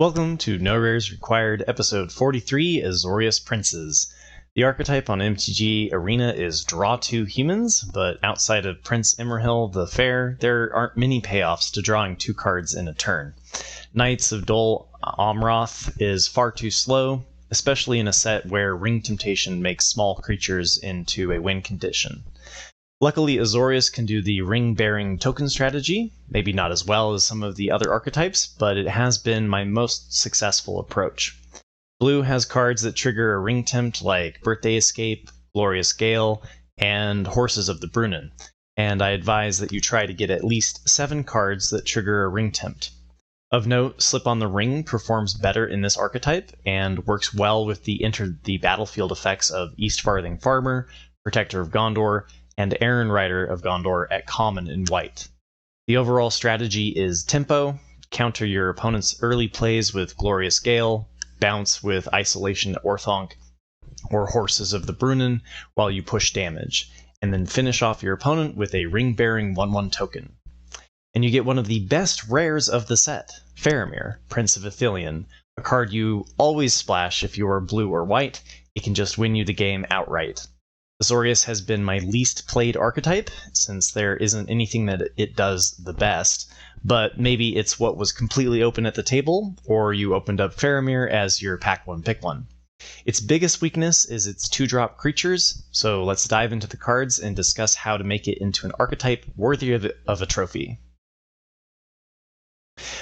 Welcome to No Rares Required Episode 43, Azorius Princes. The archetype on MTG Arena is Draw 2 Humans, but outside of Prince Imrahil the Fair, there aren't many payoffs to drawing 2 cards in a turn. Knights of Dol Amroth is far too slow, especially in a set where Ring Temptation makes small creatures into a win condition. Luckily, Azorius can do the ring-bearing token strategy, maybe not as well as some of the other archetypes, but it has been my most successful approach. Blue has cards that trigger a ring tempt like Birthday Escape, Glorious Gale, and Horses of the Brunnen, and I advise that you try to get at least 7 cards that trigger a ring tempt. Of note, Slip on the Ring performs better in this archetype, and works well with the enter the battlefield effects of East Farthing Farmer, Protector of Gondor, and Errand Rider of Gondor at common in white. The overall strategy is tempo, counter your opponent's early plays with Glorious Gale, bounce with Isolation Orthonk or Horses of the Brunnen while you push damage, and then finish off your opponent with a ring-bearing 1/1 token. And you get one of the best rares of the set, Faramir, Prince of Ithilien, a card you always splash if you are blue or white. It can just win you the game outright. Azorius has been my least played archetype, since there isn't anything that it does the best, but maybe it's what was completely open at the table, or you opened up Faramir as your pack one pick one. Its biggest weakness is its 2-drop creatures, so let's dive into the cards and discuss how to make it into an archetype worthy of a trophy.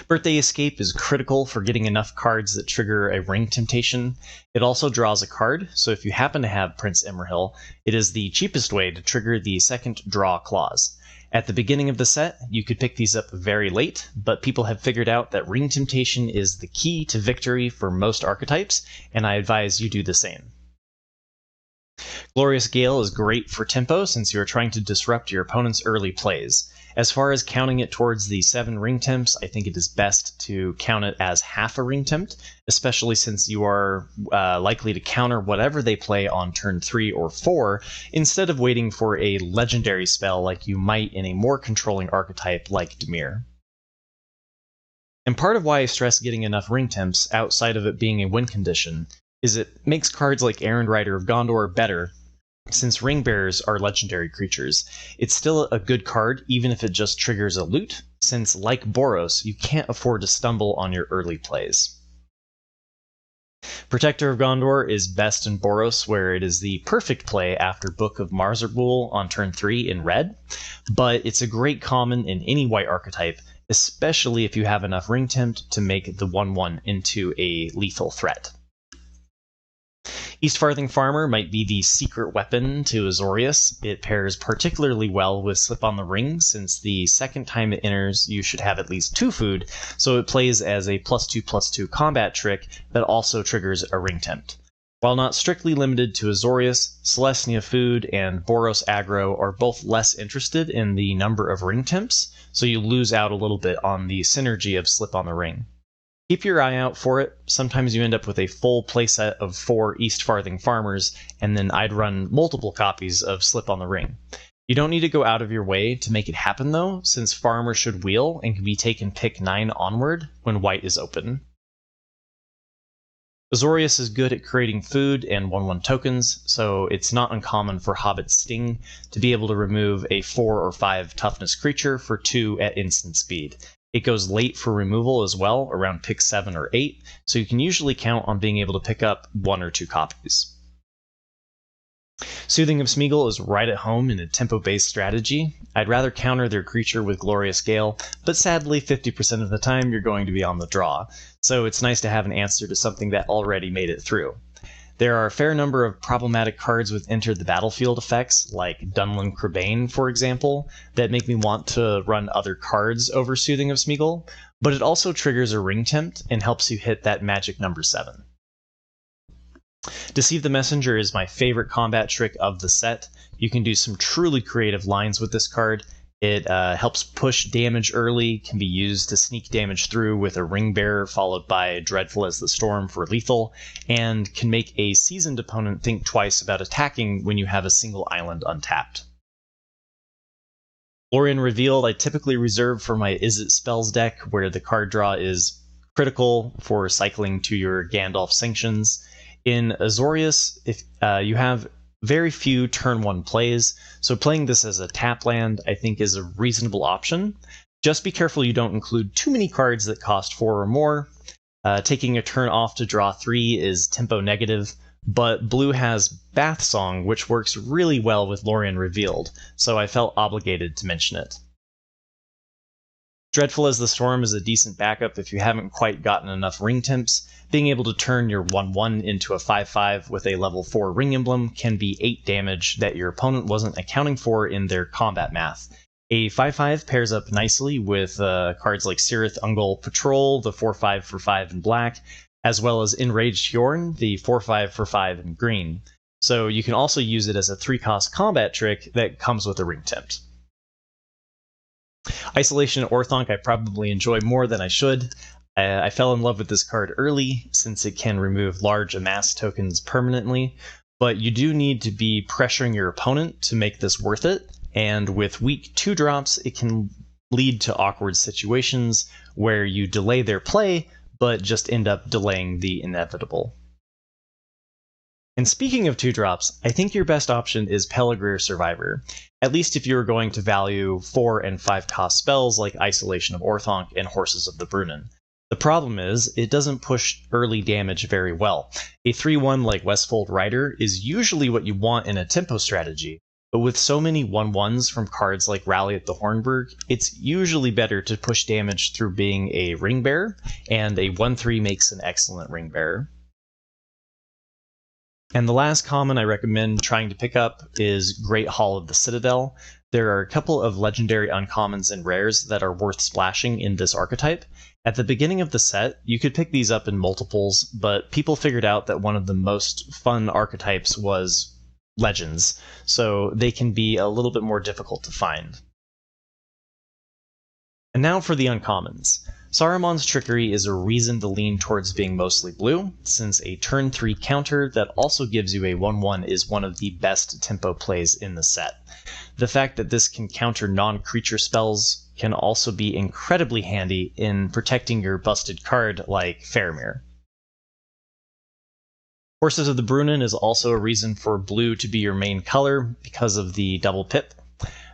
Birthday Escape is critical for getting enough cards that trigger a ring temptation. It also draws a card, so if you happen to have Prince Imrahil, it is the cheapest way to trigger the second draw clause. At the beginning of the set, you could pick these up very late, but people have figured out that ring temptation is the key to victory for most archetypes, and I advise you do the same. Glorious Gale is great for tempo since you are trying to disrupt your opponent's early plays. As far as counting it towards the 7 ring tempts, I think it is best to count it as half a ring tempt, especially since you are likely to counter whatever they play on turn 3 or 4, instead of waiting for a legendary spell like you might in a more controlling archetype like Dimir. And part of why I stress getting enough ring tempts outside of it being a win condition is it makes cards like Errand Rider of Gondor better. Since ring bearers are legendary creatures, it's still a good card even if it just triggers a loot, since like Boros, you can't afford to stumble on your early plays. Protector of Gondor is best in Boros, where it is the perfect play after Book of Marzargul on turn 3 in red, but it's a great common in any white archetype, especially if you have enough ring tempt to make the 1/1 into a lethal threat. East Farthing Farmer might be the secret weapon to Azorius. It pairs particularly well with Slip on the Ring, since the second time it enters you should have at least 2 food, so it plays as a +2/+2 combat trick that also triggers a ring tempt. While not strictly limited to Azorius, Celestia Food and Boros Aggro are both less interested in the number of ring tempts, so you lose out a little bit on the synergy of Slip on the Ring. Keep your eye out for it. Sometimes you end up with a full playset of 4 East Farthing Farmers, and then I'd run multiple copies of Slip on the Ring. You don't need to go out of your way to make it happen though, since Farmer should wheel and can be taken pick 9 onward when white is open. Azorius is good at creating food and 1/1 tokens, so it's not uncommon for Hobbit Sting to be able to remove a 4 or 5 toughness creature for 2 at instant speed. It goes late for removal as well, around pick 7 or 8, so you can usually count on being able to pick up 1 or 2 copies. Soothing of Smeagol is right at home in a tempo-based strategy. I'd rather counter their creature with Glorious Gale, but sadly 50% of the time you're going to be on the draw, so it's nice to have an answer to something that already made it through. There are a fair number of problematic cards with Enter the Battlefield effects, like Dunlin Crebain, for example, that make me want to run other cards over Soothing of Smeagol, but it also triggers a ring tempt and helps you hit that magic number 7. Deceive the Messenger is my favorite combat trick of the set. You can do some truly creative lines with this card. It helps push damage early, can be used to sneak damage through with a Ring Bearer followed by Dreadful as the Storm for lethal, and can make a seasoned opponent think twice about attacking when you have a single island untapped. Lorien Revealed I typically reserve for my Izzet Spells deck, where the card draw is critical for cycling to your Gandalf sanctions. In Azorius, if you have very few turn 1 plays, so playing this as a tap land I think is a reasonable option. Just be careful you don't include too many cards that cost 4 or more. Taking a turn off to draw 3 is tempo negative, but blue has Bath Song, which works really well with Lorien Revealed, so I felt obligated to mention it. Dreadful as the Storm is a decent backup if you haven't quite gotten enough ring temps. Being able to turn your 1/1 into a 5/5 with a level 4 ring emblem can be 8 damage that your opponent wasn't accounting for in their combat math. A 5/5 pairs up nicely with cards like Cirith Ungol Patrol, the 4/5 for 5 in black, as well as Enraged Hjorn, the 4/5 for 5 in green. So you can also use it as a 3-cost combat trick that comes with a ring tempt. Isolation Orthonk I probably enjoy more than I should. I fell in love with this card early, since it can remove large amass tokens permanently, but you do need to be pressuring your opponent to make this worth it, and with weak 2-drops it can lead to awkward situations where you delay their play, but just end up delaying the inevitable. And speaking of 2-drops, I think your best option is Peligreer Survivor, at least if you're going to value 4 and 5-cost spells like Isolation of Orthonk and Horses of the Brunnen. The problem is, it doesn't push early damage very well. A 3/1 like Westfold Rider is usually what you want in a tempo strategy, but with so many 1/1s from cards like Rally at the Hornburg, it's usually better to push damage through being a ring bearer, and a 1/3 makes an excellent ring bearer. And the last common I recommend trying to pick up is Great Hall of the Citadel. There are a couple of legendary uncommons and rares that are worth splashing in this archetype. At the beginning of the set, you could pick these up in multiples, but people figured out that one of the most fun archetypes was legends, so they can be a little bit more difficult to find. And now for the uncommons. Saruman's Trickery is a reason to lean towards being mostly blue, since a turn 3 counter that also gives you a 1/1 is one of the best tempo plays in the set. The fact that this can counter non-creature spells can also be incredibly handy in protecting your busted card like Faramir. Horses of the Brunnen is also a reason for blue to be your main color because of the double pip.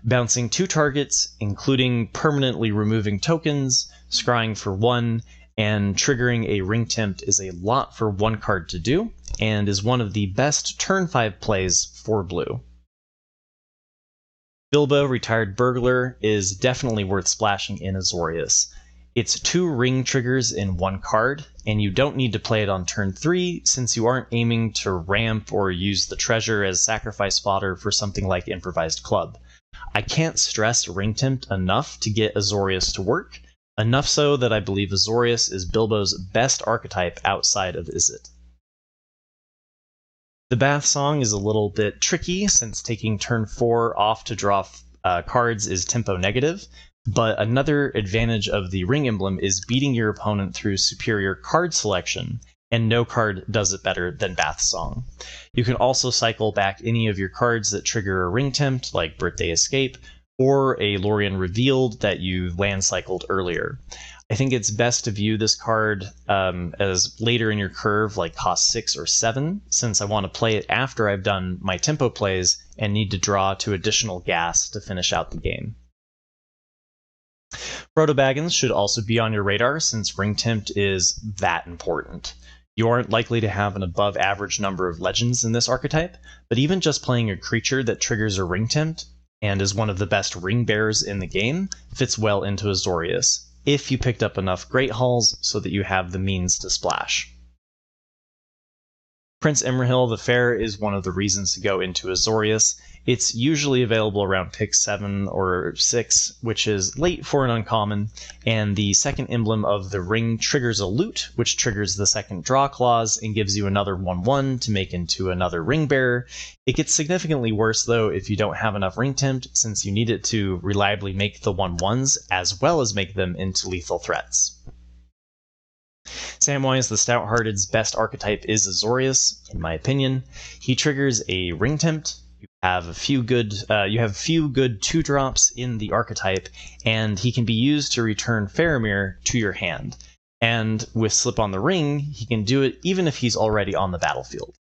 Bouncing 2 targets, including permanently removing tokens, scrying for 1, and triggering a ring tempt is a lot for 1 card to do, and is one of the best turn 5 plays for blue. Bilbo, Retired Burglar, is definitely worth splashing in Azorius. It's 2 ring triggers in 1 card, and you don't need to play it on turn 3 since you aren't aiming to ramp or use the treasure as sacrifice fodder for something like Improvised Club. I can't stress ring tempt enough to get Azorius to work, enough so that I believe Azorius is Bilbo's best archetype outside of Izzet. The Bath Song is a little bit tricky since taking turn 4 off to draw cards is tempo negative, but another advantage of the ring emblem is beating your opponent through superior card selection, and no card does it better than Bath Song. You can also cycle back any of your cards that trigger a ring tempt, like Birthday Escape, or a Lorien Revealed that you land cycled earlier. I think it's best to view this card as later in your curve, like cost 6 or 7, since I want to play it after I've done my tempo plays and need to draw 2 additional gas to finish out the game. Proto-Baggins should also be on your radar since ring tempt is that important. You aren't likely to have an above average number of legends in this archetype, but even just playing a creature that triggers a ring tempt and is one of the best ring bearers in the game fits well into Azorius, if you picked up enough Great Halls so that you have the means to splash. Prince Imrahil the Fair is one of the reasons to go into Azorius. It's usually available around pick 7 or 6, which is late for an uncommon, and the second emblem of the ring triggers a loot, which triggers the second draw clause and gives you another 1/1 to make into another ring bearer. It gets significantly worse though if you don't have enough ring tempt, since you need it to reliably make the 1/1s as well as make them into lethal threats. Samwise the Stout-Hearted's best archetype is Azorius, in my opinion. He triggers a ring tempt. You have few good 2-drops in the archetype, and he can be used to return Faramir to your hand. And with Slip on the Ring, he can do it even if he's already on the battlefield.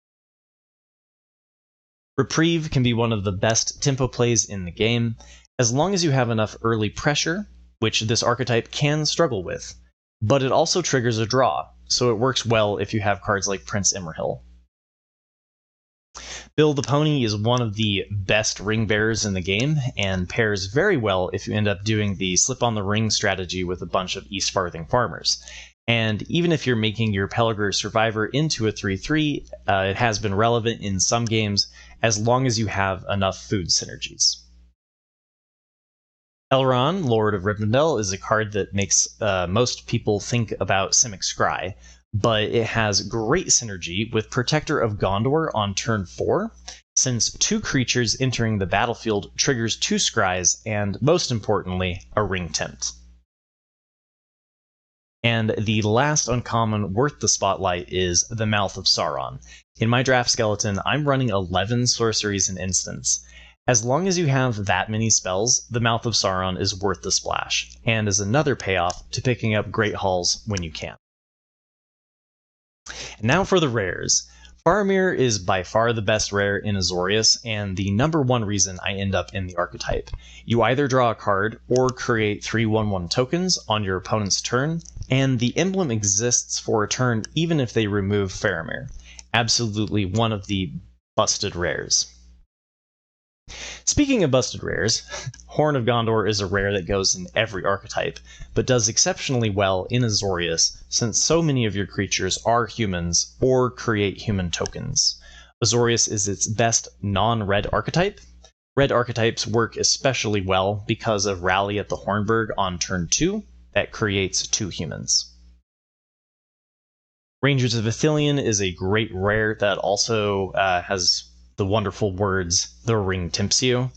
Reprieve can be one of the best tempo plays in the game, as long as you have enough early pressure, which this archetype can struggle with, but it also triggers a draw, so it works well if you have cards like Prince Imrahil. Bill the Pony is one of the best ring bearers in the game, and pairs very well if you end up doing the Slip on the Ring strategy with a bunch of East Farthing farmers. And even if you're making your Peligre Survivor into a 3/3, it has been relevant in some games as long as you have enough food synergies. Elrond, Lord of Rivendell, is a card that makes most people think about Simic Scry, but it has great synergy with Protector of Gondor on turn 4, since 2 creatures entering the battlefield triggers 2 Scries and, most importantly, a Ring Tempt. And the last uncommon worth the spotlight is the Mouth of Sauron. In my draft skeleton, I'm running 11 sorceries and instants. As long as you have that many spells, the Mouth of Sauron is worth the splash, and is another payoff to picking up Great Halls when you can. And now for the rares. Faramir is by far the best rare in Azorius, and the #1 reason I end up in the archetype. You either draw a card or create 3/1/1 tokens on your opponent's turn, and the emblem exists for a turn even if they remove Faramir. Absolutely one of the busted rares. Speaking of busted rares, Horn of Gondor is a rare that goes in every archetype, but does exceptionally well in Azorius since so many of your creatures are humans or create human tokens. Azorius is its best non-red archetype. Red archetypes work especially well because of Rally at the Hornburg on turn 2 that creates 2 humans. Rangers of Ithilien is a great rare that also has the wonderful words, "The ring tempts you."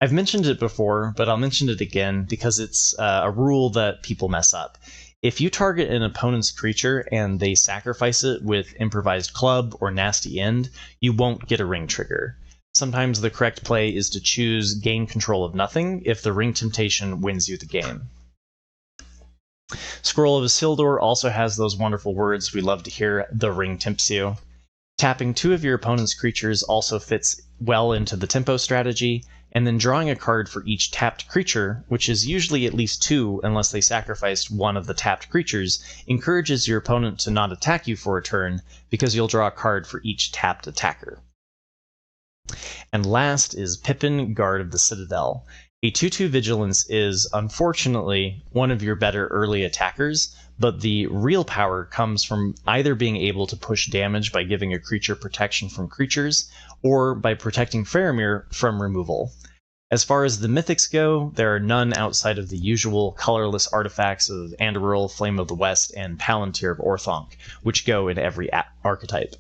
I've mentioned it before, but I'll mention it again because it's a rule that people mess up. If you target an opponent's creature and they sacrifice it with Improvised Club or Nasty End, you won't get a ring trigger. Sometimes the correct play is to choose Gain Control of Nothing if the ring temptation wins you the game. Scroll of Isildur also has those wonderful words we love to hear, "The ring tempts you." Tapping 2 of your opponent's creatures also fits well into the tempo strategy, and then drawing a card for each tapped creature, which is usually at least 2 unless they sacrificed one of the tapped creatures, encourages your opponent to not attack you for a turn because you'll draw a card for each tapped attacker. And last is Pippin, Guard of the Citadel. A 2/2 Vigilance is, unfortunately, one of your better early attackers, but the real power comes from either being able to push damage by giving a creature protection from creatures, or by protecting Faramir from removal. As far as the mythics go, there are none outside of the usual colorless artifacts of Andoril, Flame of the West, and Palantir of Orthanc, which go in every archetype.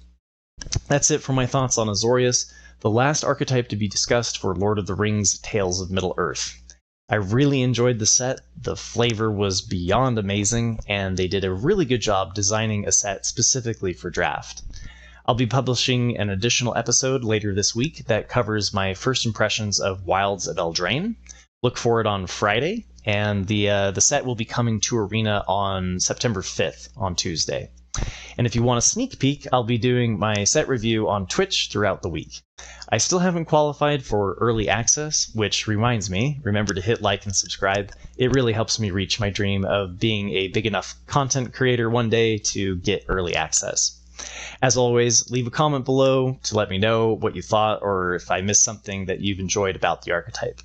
That's it for my thoughts on Azorius, the last archetype to be discussed for Lord of the Rings Tales of Middle-earth. I really enjoyed the set, the flavor was beyond amazing, and they did a really good job designing a set specifically for draft. I'll be publishing an additional episode later this week that covers my first impressions of Wilds of Eldraine. Look for it on Friday, and the set will be coming to Arena on September 5th, on Tuesday. And if you want a sneak peek, I'll be doing my set review on Twitch throughout the week. I still haven't qualified for early access, which reminds me, remember to hit like and subscribe. It really helps me reach my dream of being a big enough content creator one day to get early access. As always, leave a comment below to let me know what you thought or if I missed something that you've enjoyed about the archetype.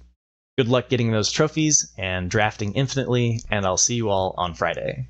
Good luck getting those trophies and drafting infinitely, and I'll see you all on Friday.